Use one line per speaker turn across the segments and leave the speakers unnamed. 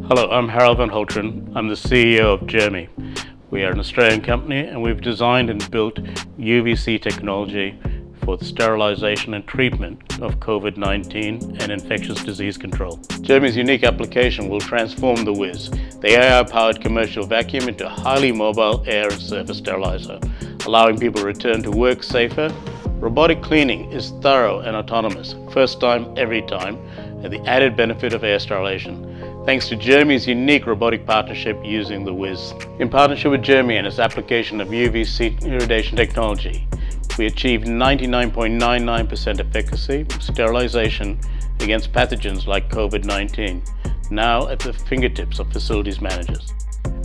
Hello, I'm Harold van Holtren. I'm the CEO of Germii. We are an Australian company and we've designed and built UVC technology for the sterilization and treatment of COVID-19 and infectious disease control. Germii's unique application will transform the Whiz, the AI-powered commercial vacuum, into a highly mobile air and surface sterilizer, allowing people to return to work safer. Robotic cleaning is thorough and autonomous, first time, every time, and the added benefit of air sterilization, thanks to Germii's unique robotic partnership using the Whiz. In partnership with Germii and its application of UVC irradiation technology, we achieved 99.99% efficacy sterilization against pathogens like COVID-19, now at the fingertips of facilities managers.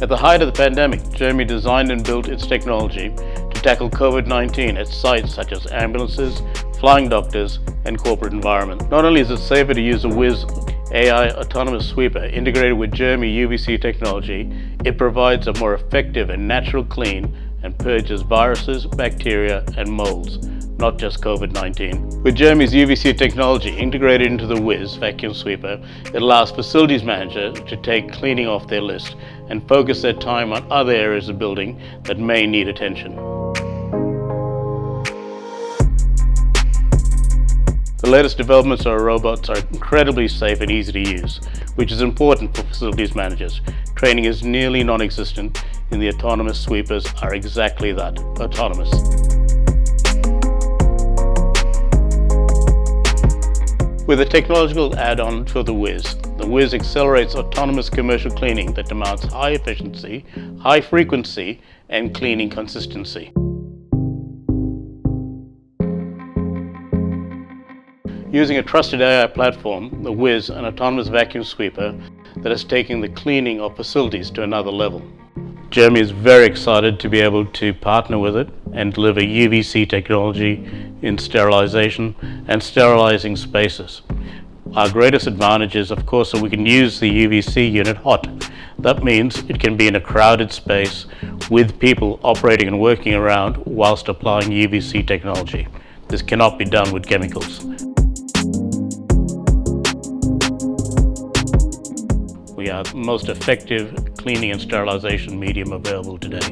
At the height of the pandemic, Germii designed and built its technology to tackle COVID-19 at sites such as ambulances, flying doctors, and corporate environments. Not only is it safer to use a Whiz AI autonomous sweeper integrated with Germii UVC technology, it provides a more effective and natural clean and purges viruses, bacteria, and molds, not just COVID-19. With Germii's UVC technology integrated into the Whiz vacuum sweeper, it allows facilities managers to take cleaning off their list and focus their time on other areas of building that may need attention. The latest developments of our robots are incredibly safe and easy to use, which is important for facilities managers. Training is nearly non-existent, and the autonomous sweepers are exactly that, autonomous. With a technological add-on for the Whiz accelerates autonomous commercial cleaning that demands high efficiency, high frequency, and cleaning consistency. Using a trusted AI platform, the Whiz, an autonomous vacuum sweeper that is taking the cleaning of facilities to another level. Germii is very excited to be able to partner with it and deliver UVC technology in sterilization and sterilizing spaces. Our greatest advantage is, of course, that we can use the UVC unit hot. That means it can be in a crowded space with people operating and working around whilst applying UVC technology. This cannot be done with chemicals. We are the most effective cleaning and sterilization medium available today.